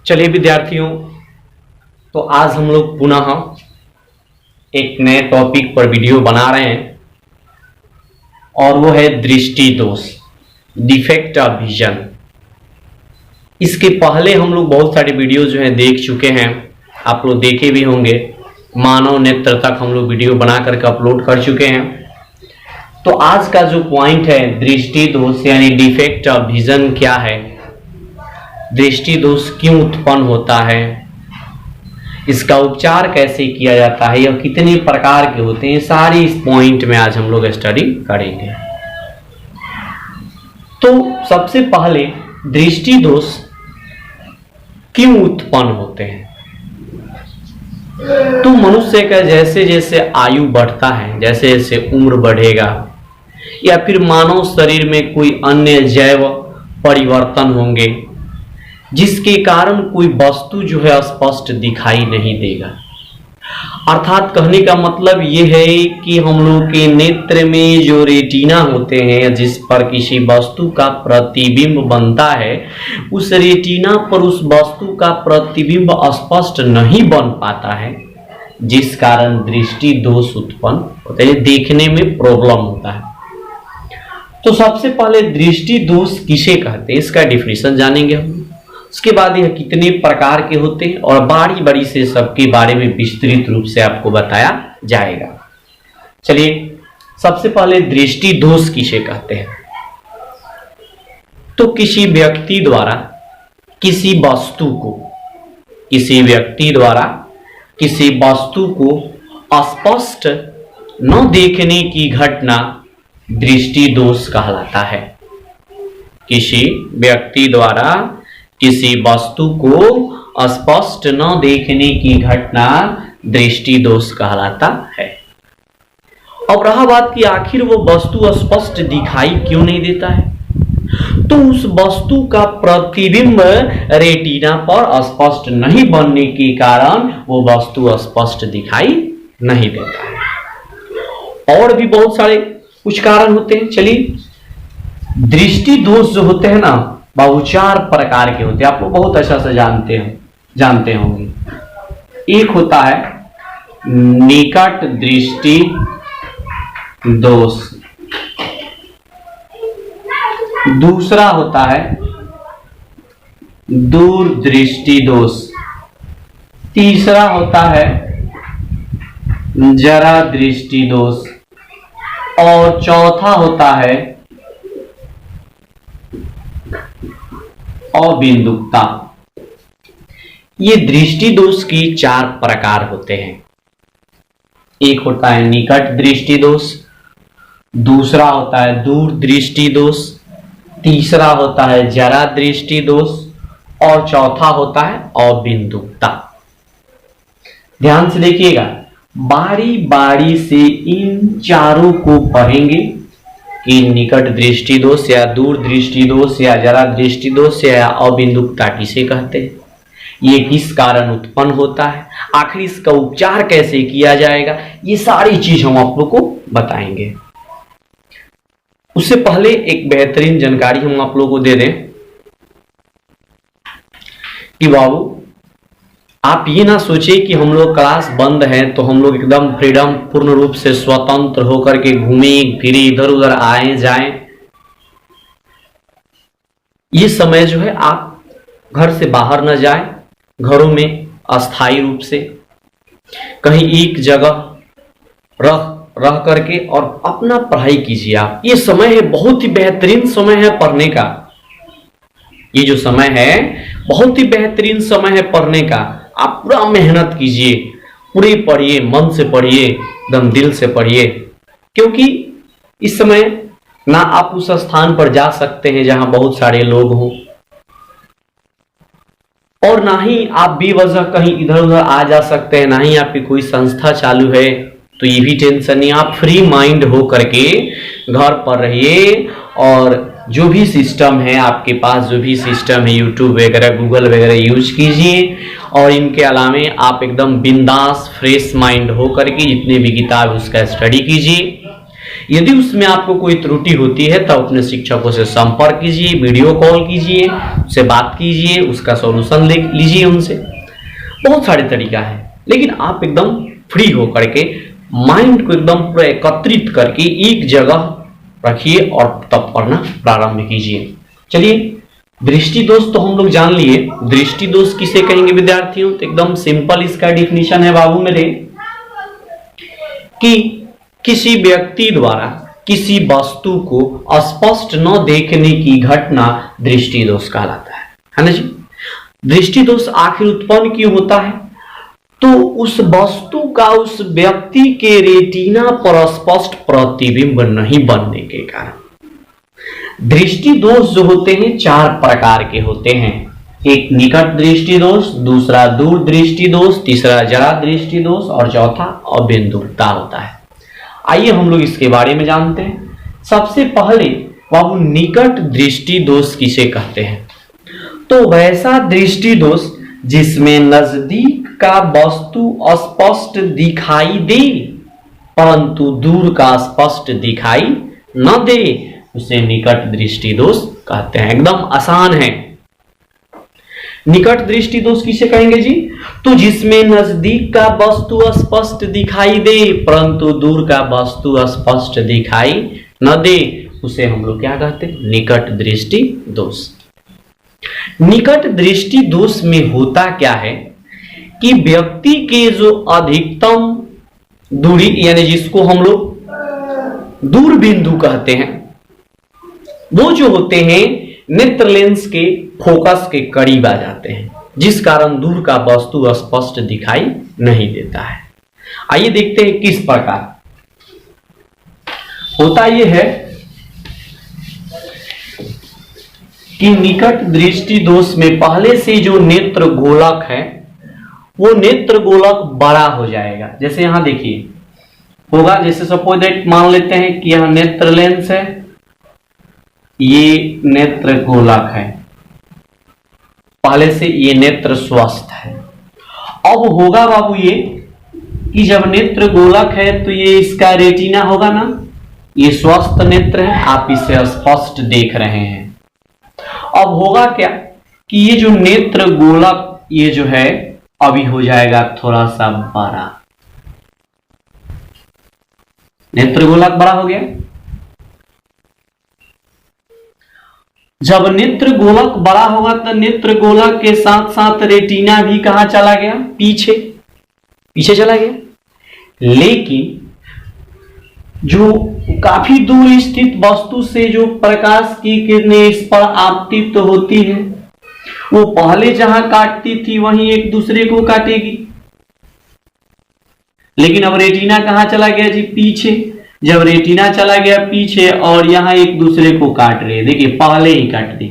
चलिए विद्यार्थियों, तो आज हम लोग पुनः एक नए टॉपिक पर वीडियो बना रहे हैं और वो है दृष्टि दोष, डिफेक्ट ऑफ विजन। इसके पहले हम लोग बहुत सारे वीडियो जो है देख चुके हैं, आप लोग देखे भी होंगे। मानव नेत्र तक हम लोग वीडियो बना करके अपलोड कर चुके हैं। तो आज का जो पॉइंट है दृष्टि दोष यानी डिफेक्ट ऑफ विजन क्या है, दृष्टि दोष क्यों उत्पन्न होता है, इसका उपचार कैसे किया जाता है, यह कितने प्रकार के होते हैं, सारी इस पॉइंट में आज हम लोग स्टडी करेंगे। तो सबसे पहले दृष्टि दोष क्यों उत्पन्न होते हैं। तो मनुष्य का जैसे जैसे आयु बढ़ता है, जैसे जैसे उम्र बढ़ेगा या फिर मानव शरीर में कोई अन्य जैव परिवर्तन होंगे जिसके कारण कोई वस्तु जो है स्पष्ट दिखाई नहीं देगा। अर्थात कहने का मतलब यह है कि हम लोग के नेत्र में जो रेटिना होते हैं, जिस पर किसी वस्तु का प्रतिबिंब बनता है, उस रेटिना पर उस वस्तु का प्रतिबिंब स्पष्ट नहीं बन पाता है, जिस कारण दृष्टि दोष उत्पन्न होते हैं, देखने में प्रॉब्लम होता है। तो सबसे पहले दृष्टि दोष किसे कहते हैं, इसका डिफिनेशन जानेंगे हम। उसके बाद यह कितने प्रकार के होते हैं और बारी बारी से सबके बारे में विस्तृत रूप से आपको बताया जाएगा। चलिए सबसे पहले दृष्टि दोष किसे कहते हैं। तो किसी व्यक्ति द्वारा किसी वस्तु को स्पष्ट न देखने की घटना दृष्टि दोष कहलाता है। किसी व्यक्ति द्वारा किसी वस्तु को स्पष्ट न देखने की घटना दृष्टि दोष कहलाता है। अब रहा बात कि आखिर वो वस्तु स्पष्ट दिखाई क्यों नहीं देता है, तो उस वस्तु का प्रतिबिंब रेटिना पर स्पष्ट नहीं बनने के कारण वो वस्तु स्पष्ट दिखाई नहीं देता है। और भी बहुत सारे कुछ कारण होते हैं। चलिए दृष्टि दोष जो होते हैं ना, वो 4 प्रकार के होते हैं, आप लोग बहुत अच्छा से जानते होंगे। एक होता है निकट दृष्टि दोष, दूसरा होता है दूर दृष्टि दोष, तीसरा होता है जरा दृष्टि दोष और चौथा होता है अबिंदुकता। ये दृष्टि दोष की 4 प्रकार होते हैं। एक होता है निकट दृष्टि दोष, दूसरा होता है दूर दृष्टि दोष, तीसरा होता है जरा दृष्टि दोष और चौथा होता है अबिंदुकता। ध्यान से देखिएगा, बारी बारी से इन चारों को पढ़ेंगे कि निकट दृष्टि दोष या दूर दृष्टि दोष या जरा दृष्टि दोष या अबिंदुकता किसे कहते हैं, ये किस कारण उत्पन्न होता है, आखिर इसका उपचार कैसे किया जाएगा, ये सारी चीज हम आप लोग को बताएंगे। उससे पहले एक बेहतरीन जानकारी हम आप लोगों को दे दें कि बाबू आप ये ना सोचे कि हम लोग क्लास बंद है तो हम लोग एकदम फ्रीडम पूर्ण रूप से स्वतंत्र होकर के घूमे फिरे, इधर उधर आए जाएं। ये समय जो है आप घर से बाहर न जाएं, घरों में अस्थायी रूप से कहीं एक जगह रह करके और अपना पढ़ाई कीजिए। आप ये समय है, बहुत ही बेहतरीन समय है पढ़ने का। ये जो समय है बहुत ही बेहतरीन समय है पढ़ने का। आप पूरा मेहनत कीजिए, पूरे पढ़िए, मन से पढ़िए, एकदम दिल से पढ़िए, क्योंकि इस समय ना आप उस स्थान पर जा सकते हैं जहां बहुत सारे लोग हों और ना ही आप बेवजह कहीं इधर उधर आ जा सकते हैं, ना ही आपकी कोई संस्था चालू है, तो ये भी टेंशन नहीं। आप फ्री माइंड हो करके घर पर रहिए और जो भी सिस्टम है आपके पास, जो भी सिस्टम है यूट्यूब वगैरह गूगल वगैरह यूज कीजिए और इनके अलावे आप एकदम बिंदास फ्रेश माइंड हो करके जितने भी किताब उसका स्टडी कीजिए। यदि उसमें आपको कोई त्रुटि होती है तो अपने शिक्षकों से संपर्क कीजिए, वीडियो कॉल कीजिए, उससे बात कीजिए, उसका सॉल्यूशन लीजिए उनसे। बहुत सारे तरीका है, लेकिन आप एकदम फ्री होकर के माइंड को एकदम पूरा एकत्रित करके एक जगह रखिए और तब पढ़ना प्रारंभ कीजिए। चलिए, दृष्टि दोष तो हम लोग जान लिए। दृष्टि दोष किसे कहेंगे विद्यार्थियों? तो एकदम सिंपल इसका डिफिनीशन है बाबू मेरे, कि किसी व्यक्ति द्वारा किसी वस्तु को स्पष्ट न देखने की घटना दृष्टि दोष कहलाता है ना जी। दृष्टि दोष आखिर उत्पन्न क्यों होता है? तो उस वस्तु का उस व्यक्ति के रेटिना पर स्पष्ट प्रतिबिंब नहीं बनने के कारण। दृष्टि दोष जो होते हैं 4 प्रकार के होते हैं। एक निकट दृष्टि दोष, दूसरा दूर दृष्टि दोष, तीसरा जरा दृष्टि दोष और चौथा अबिंदुता होता है। आइए हम लोग इसके बारे में जानते हैं। सबसे पहले बाबू निकट दृष्टि दोष किसे कहते हैं? तो वैसा दृष्टि दोष जिसमें नजदीक का वस्तु स्पष्ट दिखाई दे परंतु दूर का स्पष्ट दिखाई न दे, उसे निकट दृष्टि दोष कहते हैं। एकदम आसान है। निकट दृष्टि दोष किसे कहेंगे जी? तो जिसमें नजदीक का वस्तु स्पष्ट दिखाई दे परंतु दूर का वस्तु स्पष्ट दिखाई न दे, उसे हम लोग क्या कहते हैं? निकट दृष्टि दोष। निकट दृष्टि दोष में होता क्या है कि व्यक्ति के जो अधिकतम दूरी, यानी जिसको हम लोग दूर बिंदु कहते हैं, वो जो होते हैं नेत्र लेंस के फोकस के करीब आ जाते हैं, जिस कारण दूर का वस्तु स्पष्ट दिखाई नहीं देता है। आइए देखते हैं किस प्रकार होता। यह है कि निकट दृष्टि दोष में पहले से जो नेत्र गोलक है वो नेत्र गोलक बड़ा हो जाएगा। जैसे यहां देखिए होगा, जैसे सपोज दैट मान लेते हैं कि यहां नेत्र लेंस है, ये नेत्र गोलक है, पहले से ये नेत्र स्वस्थ है। अब होगा बाबू ये कि जब नेत्र गोलक है तो ये इसका रेटिना होगा ना, ये स्वस्थ नेत्र है, आप इसे स्पष्ट देख रहे हैं। अब होगा क्या कि ये जो नेत्र गोलक ये जो है अभी हो जाएगा थोड़ा सा बड़ा, नेत्र गोलक बड़ा हो गया। जब नेत्र गोलक बड़ा होगा तो नेत्र गोलक के साथ साथ रेटिना भी कहां चला गया? पीछे चला गया। लेकिन जो काफी दूर स्थित वस्तु से जो प्रकाश की किरणें इस पर आपतित होती है, वो पहले जहां काटती थी वहीं एक दूसरे को काटेगी। लेकिन अब रेटिना कहां चला गया जी? पीछे। जब रेटिना चला गया पीछे और यहां एक दूसरे को काट रहे, देखिए पहले ही काट दी,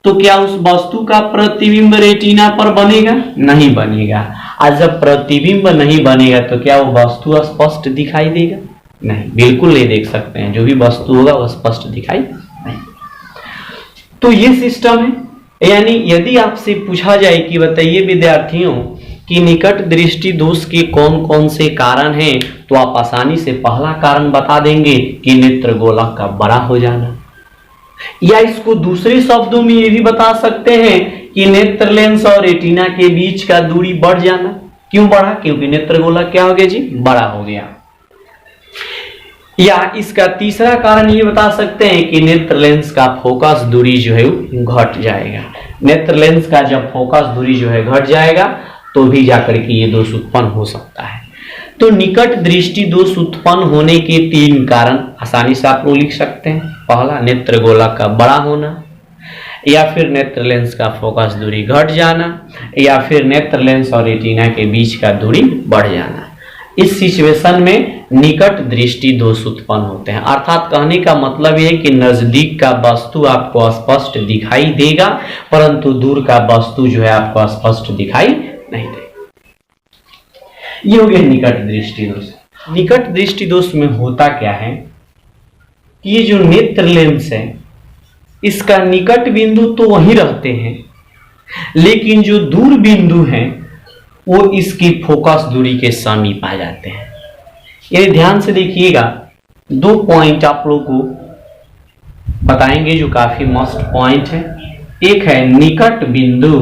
तो क्या उस वस्तु का प्रतिबिंब रेटिना पर बनेगा? नहीं बनेगा। आज जब प्रतिबिंब नहीं बनेगा तो क्या वो वस्तु स्पष्ट दिखाई देगा? नहीं, बिल्कुल नहीं देख सकते हैं। जो भी वस्तु होगा वह स्पष्ट दिखाई नहीं। तो ये सिस्टम है। यानी यदि आपसे पूछा जाए कि बताइए विद्यार्थियों कि निकट दृष्टि दोष के कौन कौन से कारण हैं, तो आप आसानी से पहला कारण बता देंगे कि नेत्र गोलक का बड़ा हो जाना। या इसको दूसरे शब्दों में ये भी बता सकते हैं कि नेत्र लेंस और रेटिना के बीच का दूरी बढ़ जाना। क्यों बढ़ा? क्योंकि नेत्र गोलक क्या हो गया जी? बड़ा हो गया। या इसका तीसरा कारण ये बता सकते हैं कि नेत्र लेंस का फोकस दूरी जो है घट जाएगा। नेत्र लेंस का जब फोकस दूरी जो है घट जाएगा तो भी जाकर के ये दोष उत्पन्न हो सकता है। तो निकट दृष्टि दोष उत्पन्न होने के 3 कारण आसानी से आप लोग लिख सकते हैं। पहला, नेत्र गोलक का बड़ा होना, या फिर नेत्र लेंस का फोकस दूरी घट जाना, या फिर नेत्र लेंस और रेटिना के बीच का दूरी बढ़ जाना। इस सिचुएशन में निकट दृष्टि दोष उत्पन्न होते हैं। अर्थात कहने का मतलब यह है कि नजदीक का वस्तु आपको स्पष्ट दिखाई देगा परंतु दूर का वस्तु जो है आपको स्पष्ट दिखाई नहीं देगा। ये हो गया निकट दृष्टि दोष। निकट दृष्टि दोष में होता क्या है कि ये जो नेत्र लेंस है इसका निकट बिंदु तो वहीं रहते हैं, लेकिन जो दूर बिंदु हैं वो इसकी फोकस दूरी के समीप आ जाते हैं। ये ध्यान से देखिएगा दो पॉइंट आप लोग को बताएंगे जो काफी मस्ट पॉइंट है। एक है निकट बिंदु,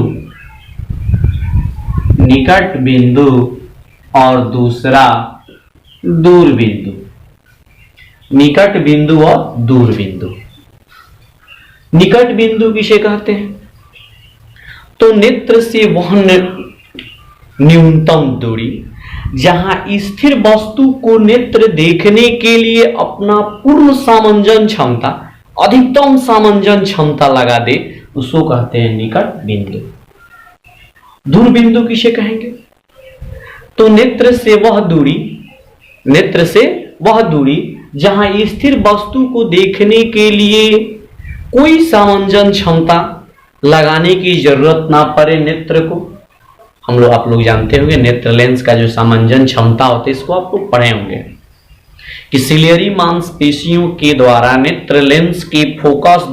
निकट बिंदु, और दूसरा दूर बिंदु। निकट बिंदु और दूर बिंदु। निकट बिंदु किसे कहते हैं? तो नेत्र से वह न्यूनतम दूरी जहां स्थिर वस्तु को नेत्र देखने के लिए अपना पूर्ण सामंजन क्षमता, अधिकतम सामंजन क्षमता लगा दे, उसको कहते हैं निकट बिंदु। दूर बिंदु किसे कहेंगे? तो नेत्र से वह दूरी, नेत्र से वह दूरी जहां स्थिर वस्तु को देखने के लिए कोई सामंजन क्षमता लगाने की जरूरत ना पड़े नेत्र को। आप लोग जानते होंगे नेत्र लेंस का जो सामंजन क्षमता होती है, इसको आप लोग पढ़े होंगे कि सिलियरी मांसपेशियों के द्वारा नेत्र लेंस के फोकस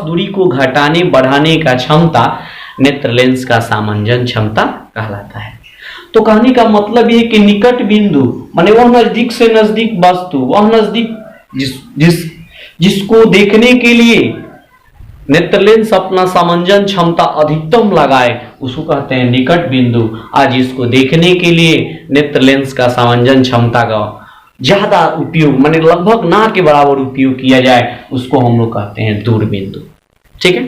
दूरी को घटाने बढ़ाने का क्षमता नेत्र लेंस का सामंजन क्षमता कहलाता है। तो कहने का मतलब यह कि निकट बिंदु माने वह नजदीक से नजदीक वस्तु, वह नजदीक जिसको देखने के लिए नेत्र लेंस अपना सामंजन क्षमता अधिकतम लगाए, उसको कहते हैं निकट बिंदु। आज जिसको देखने के लिए नेत्र लेंस का सामंजन क्षमता का ज्यादा उपयोग माने लगभग ना के बराबर उपयोग किया जाए, उसको हम लोग कहते हैं दूर बिंदु। ठीक है,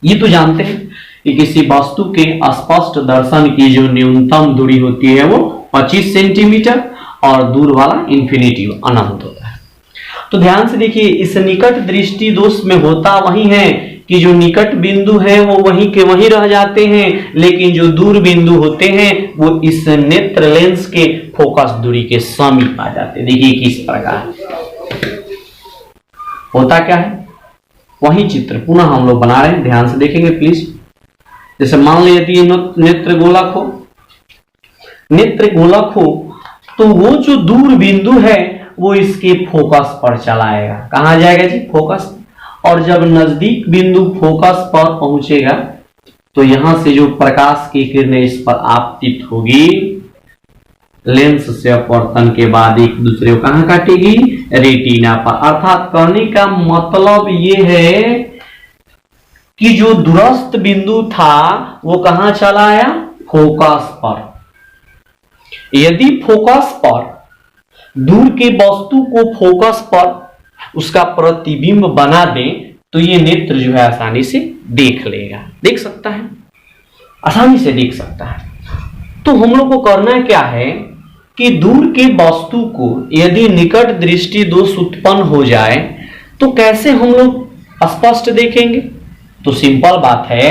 ये तो जानते हैं कि किसी वस्तु के स्पष्ट दर्शन की जो न्यूनतम दूरी होती है वो 25 सेंटीमीटर और दूर वाला इंफिनिटी अनंत होता है। तो ध्यान से देखिए, इस निकट दृष्टि दोष में होता वही है कि जो निकट बिंदु है वो वहीं के वहीं रह जाते हैं, लेकिन जो दूर बिंदु होते हैं वो इस नेत्र लेंस के फोकस दूरी के समीप आ जाते हैं। देखिए किस प्रकार होता क्या है, वही चित्र पुनः हम लोग बना रहे हैं, ध्यान से देखेंगे प्लीज। जैसे मान लीजिए यदि नेत्र गोलक हो, नेत्र गोलक हो तो वो जो दूर बिंदु है वो इसके फोकस पर चला आएगा। कहां जाएगा जी? फोकस। और जब नजदीक बिंदु फोकस पर पहुंचेगा तो यहां से जो प्रकाश की किरणें इस पर आपतित होगी, लेंस से अपवर्तन के बाद एक दूसरे को कहां काटेगी? रेटिना पर। अर्थात कहने का मतलब ये है कि जो दूरस्थ बिंदु था वो कहां चला आया? फोकस पर। यदि फोकस पर दूर के वस्तु को फोकस पर उसका प्रतिबिंब बना दें तो ये नेत्र जो है आसानी से देख लेगा, देख सकता है, आसानी से देख सकता है। तो हम लोग को करना क्या है कि दूर के वस्तु को यदि निकट दृष्टि दोष उत्पन्न हो जाए तो कैसे हम लोग स्पष्ट देखेंगे? तो सिंपल बात है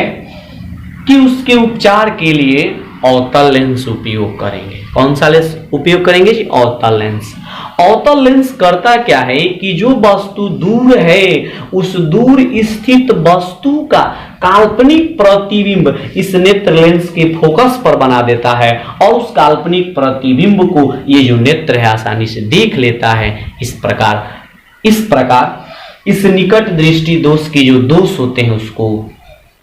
कि उसके उपचार के लिए अवतल लेंस उपयोग करेंगे। कौन सा लेंस उपयोग करेंगे जी? अवतल लेंस। अवतल लेंस करता क्या है कि जो वस्तु दूर है उस दूर स्थित वस्तु का काल्पनिक प्रतिबिंब इस नेत्र लेंस के फोकस पर बना देता है और उस काल्पनिक प्रतिबिंब को ये जो नेत्र है आसानी से देख लेता है। इस प्रकार इस निकट दृष्टि दोष के जो दोष होते हैं उसको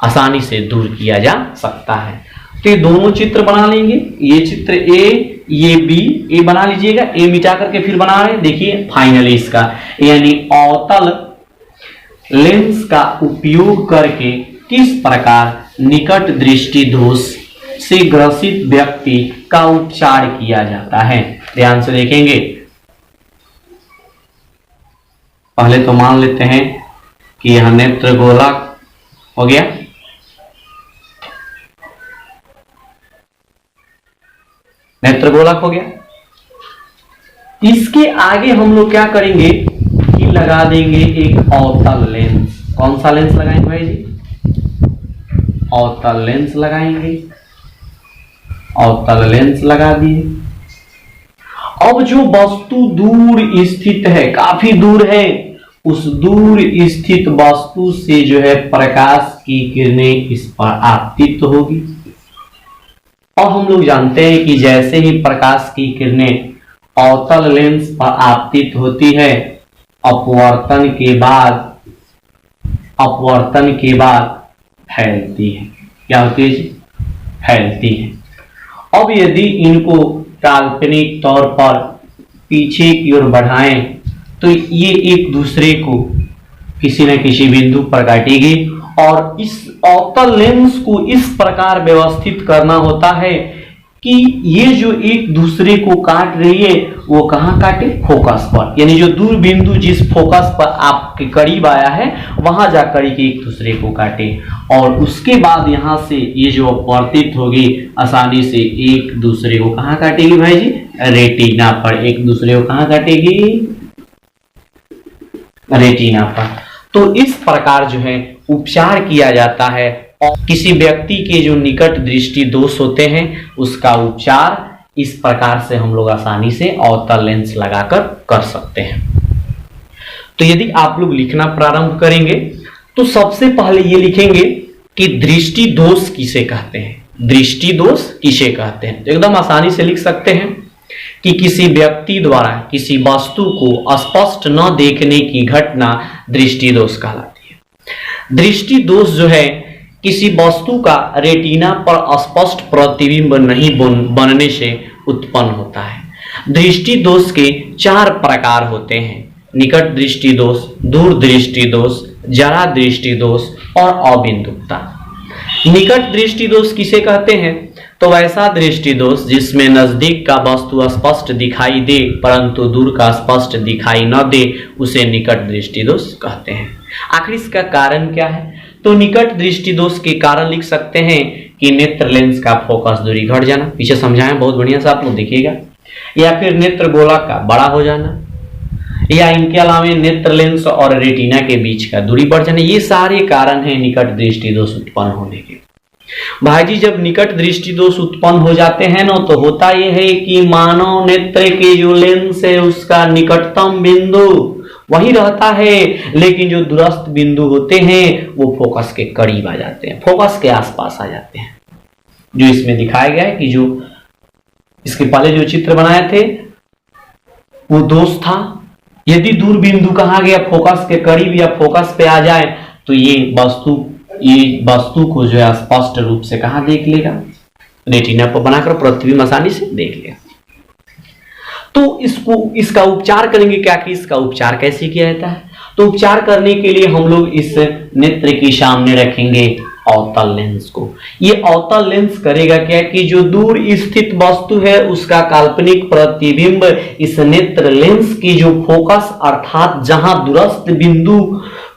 आसानी से दूर किया जा सकता है। तो ये दोनों चित्र बना लेंगे, ये चित्र ए, ये बी, ए बना लीजिएगा, ए मिटा करके फिर बना रहे हैं। देखिए फाइनली इसका यानी अवतल लेंस का उपयोग करके किस प्रकार निकट दृष्टि दोष से ग्रसित व्यक्ति का उपचार किया जाता है, ध्यान से देखेंगे। पहले तो मान लेते हैं कि यह नेत्र गोलक हो गया, नेत्र गोलक हो गया। इसके आगे हम लोग क्या करेंगे कि लगा देंगे एक अवतल लेंस। कौन सा लेंस लगाएंगे भाई जी? अवतल लेंस लगाएंगे। अवतल लेंस लगा दिए। अब जो वस्तु दूर स्थित है, काफी दूर है, उस दूर स्थित वस्तु से जो है प्रकाश की किरणें इस पर आपतित होगी। और हम लोग जानते हैं कि जैसे ही प्रकाश की किरणें अवतल लेंस पर आपतित होती है, अपवर्तन के बाद फैलती है। क्या होती है? फैलती है। अब यदि इनको काल्पनिक तौर पर पीछे की ओर बढ़ाएं तो ये एक दूसरे को किसी न किसी बिंदु पर काटेगी और इस अवतल लेंस को इस प्रकार व्यवस्थित करना होता है कि ये जो एक दूसरे को काट रही है वो कहां काटे, फोकस पर, यानी जो दूर बिंदु जिस फोकस पर आपके करीब आया है वहां जाकर के एक दूसरे को काटे और उसके बाद यहां से ये जो अपवर्तित होगी आसानी से एक दूसरे को कहां काटेगी भाई जी, रेटिना पर। एक दूसरे को कहां काटेगी, रेटिना पर। तो इस प्रकार जो है उपचार किया जाता है और किसी व्यक्ति के जो निकट दृष्टि दोष होते हैं उसका उपचार इस प्रकार से हम लोग आसानी से अवतल लेंस लगाकर कर सकते हैं। तो यदि आप लोग लिखना प्रारंभ करेंगे तो सबसे पहले ये लिखेंगे कि दृष्टि दोष किसे कहते हैं। दृष्टि दोष किसे कहते हैं तो एकदम आसानी से लिख सकते हैं कि किसी व्यक्ति द्वारा किसी वस्तु को स्पष्ट न देखने की घटना दृष्टि दोष कहलाती है। दृष्टि दोष जो है किसी वस्तु का रेटिना पर स्पष्ट प्रतिबिंब नहीं बनने से उत्पन्न होता है। दृष्टि दोष के 4 प्रकार होते हैं, निकट दृष्टि दोष, दूर दृष्टि दोष, जरा दृष्टि दोष और अबिंदुकता। निकट दृष्टि दोष किसे कहते हैं तो वैसा दृष्टि दोष जिसमें नजदीक का वस्तु स्पष्ट दिखाई दे परंतु दूर का स्पष्ट दिखाई न दे उसे निकट दृष्टि दोष कहते हैं। आखिर इसका कारण क्या है तो निकट दृष्टि दोष के कारण लिख सकते हैं कि नेत्र लेंस का फोकस दूरी घट जाना, पीछे समझाएं बहुत बढ़िया से आप लोग देखिएगा, या फिर नेत्र गोला का बड़ा हो जाना, या इनके अलावा नेत्र लेंस और रेटिना के बीच का दूरी बढ़ जाना। ये सारे कारण हैं निकट दृष्टि दोष उत्पन्न होने के। भाई जी जब निकट दृष्टि दोष उत्पन्न हो जाते हैं ना तो होता यह है कि मानव नेत्र के जो लेंस है उसका निकटतम बिंदु वही रहता है लेकिन जो दूरस्थ बिंदु होते हैं वो फोकस के करीब आ जाते हैं, फोकस के आसपास आ जाते हैं। जो इसमें दिखाया गया है कि जो इसके पहले जो चित्र बनाए थे वो दोष था। यदि दूर बिंदु कहा गया फोकस के करीब या फोकस पे आ जाए तो ये वस्तु को जो है स्पष्ट रूप से कहां देख लेगा, रेटिना पर बनाकर प्रतिबिंब आसानी से देख लेगा। तो इसका उपचार करेंगे क्या कि इसका उपचार कैसे किया जाता है तो उपचार करने के लिए हम लोग इस नेत्र के सामने रखेंगे अवतल लेंस को। ये अवतल लेंस करेगा क्या कि जो दूर स्थित वस्तु है उसका काल्पनिक प्रतिबिंब इस नेत्र लेंस की जो फोकस अर्थात जहां दूरस्थ बिंदु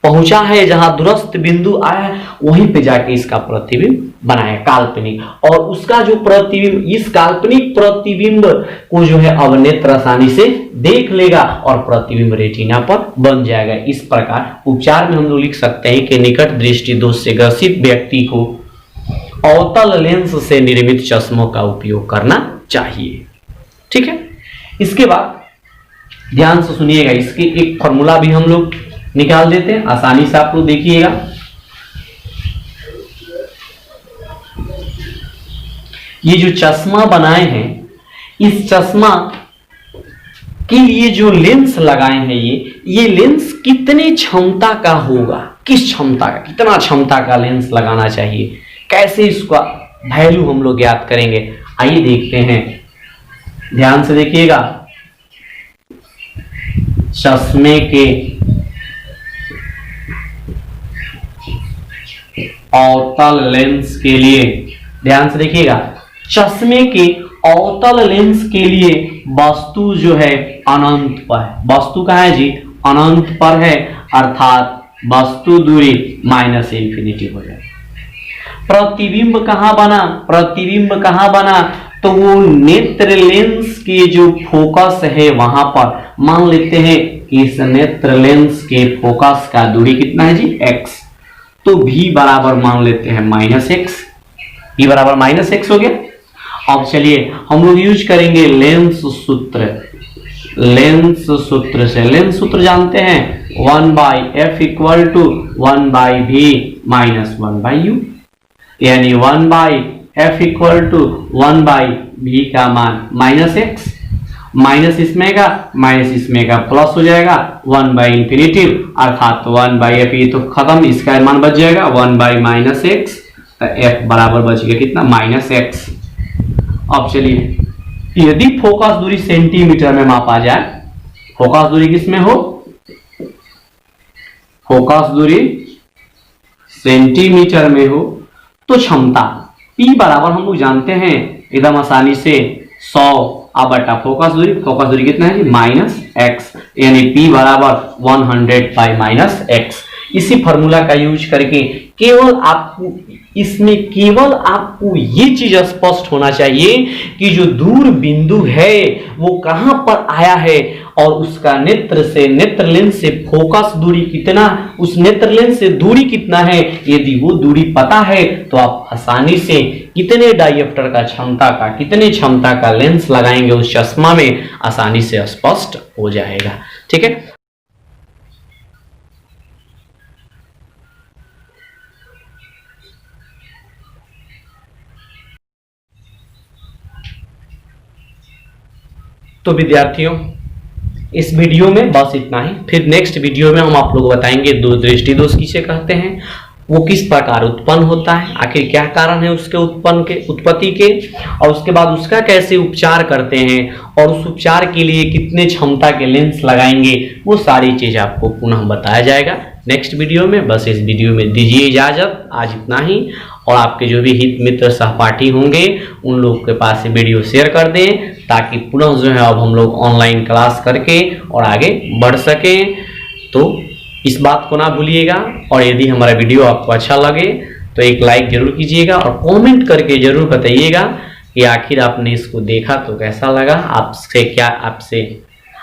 पहुंचा है, जहां दूरस्थ बिंदु आया है वहीं पे जाके इसका प्रतिबिंब बनाए काल्पनिक, और उसका जो प्रतिबिंब इस काल्पनिक प्रतिबिंब को जो है अब नेत्र आसानी से देख लेगा और प्रतिबिंब रेटिना पर बन जाएगा। इस प्रकार उपचार में हम लोग लिख सकते हैं कि निकट दृष्टि दोष से ग्रसित व्यक्ति को अवतल लेंस से निर्मित चश्मों का उपयोग करना चाहिए। ठीक है, इसके बाद ध्यान से सुनिएगा, इसके एक फॉर्मूला भी हम लोग निकाल देते हैं, आसानी से आप लोग देखिएगा। ये जो चश्मा बनाए हैं इस चश्मा के लिए जो लेंस लगाए हैं ये लेंस कितने क्षमता का होगा, किस क्षमता का, कितना क्षमता का लेंस लगाना चाहिए, कैसे इसका वैल्यू हम लोग ज्ञात करेंगे, आइए देखते हैं। ध्यान से देखिएगा, चश्मे के अवतल लेंस के लिए, ध्यान से देखिएगा, चश्मे के अवतल लेंस के लिए वस्तु जो है अनंत पर है। वस्तु कहाँ है जी, अनंत पर है, अर्थात वस्तु दूरी माइनस इंफिनिटी हो जाए। प्रतिबिंब कहाँ बना, प्रतिबिंब कहाँ बना तो वो नेत्र लेंस के जो फोकस है वहां पर। मान लेते हैं कि इस नेत्र लेंस के फोकस का दूरी कितना है जी, x, तो v बराबर मान लेते हैं -x, v बराबर -x हो गया। अब चलिए हम लोग यूज करेंगे लेंस सूत्र। लेंस सूत्र से, लेंस सूत्र जानते हैं 1/f = 1/v - 1/u, यानी 1/f = 1/v का मान -x, माइनस इसमें का प्लस हो जाएगा 1/∞, अर्थात 1/f, ये तो खत्म, इसका मान बच जाएगा 1/-x, तो f बराबर बच गया कितना, -x। अब चलिए यदि फोकस दूरी सेंटीमीटर में मापा जाए, फोकस दूरी किसमें हो, फोकस दूरी सेंटीमीटर में हो, तो क्षमता P बराबर हम लोग जानते हैं एकदम आसानी से 100 बटा फोकस दूरी कितना है जी, -x, यानी P बराबर 100 बाई -x। इसी फॉर्मूला का यूज करके केवल आपको ये चीज स्पष्ट होना चाहिए कि जो दूर बिंदु है वो कहां पर आया है और उसका नेत्र लेंस से फोकस दूरी कितना, उस नेत्र लेंस से दूरी कितना है। यदि वो दूरी पता है तो आप आसानी से कितने डायप्टर का कितने क्षमता का लेंस लगाएंगे उस चश्मा में, आसानी से स्पष्ट हो जाएगा। ठीक है, तो विद्यार्थियों इस वीडियो में बस इतना ही। फिर नेक्स्ट वीडियो में हम आप लोग बताएंगे दृष्टि दोष किसे कहते हैं, वो किस प्रकार उत्पन्न होता है, आखिर क्या कारण है उसके उत्पत्ति के, और उसके बाद उसका कैसे उपचार करते हैं और उस उपचार के लिए कितने क्षमता के लेंस लगाएंगे, वो सारी चीज आपको पुनः बताया जाएगा नेक्स्ट वीडियो में। बस इस वीडियो में दीजिए इजाजत, आज इतना ही। और आपके जो भी हित मित्र सहपाठी होंगे उन लोगों के पास ये वीडियो शेयर कर दें, ताकि पुनः जो है अब हम लोग ऑनलाइन क्लास करके और आगे बढ़ सकें। तो इस बात को ना भूलिएगा, और यदि हमारा वीडियो आपको अच्छा लगे तो एक लाइक जरूर कीजिएगा और कमेंट करके जरूर बताइएगा कि आखिर आपने इसको देखा तो कैसा लगा,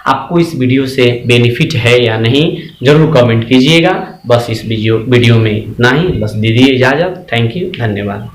आपको इस वीडियो से बेनिफिट है या नहीं, जरूर कमेंट कीजिएगा। बस इस वीडियो में इतना ही, बस दीजिए इजाजत। थैंक यू, धन्यवाद।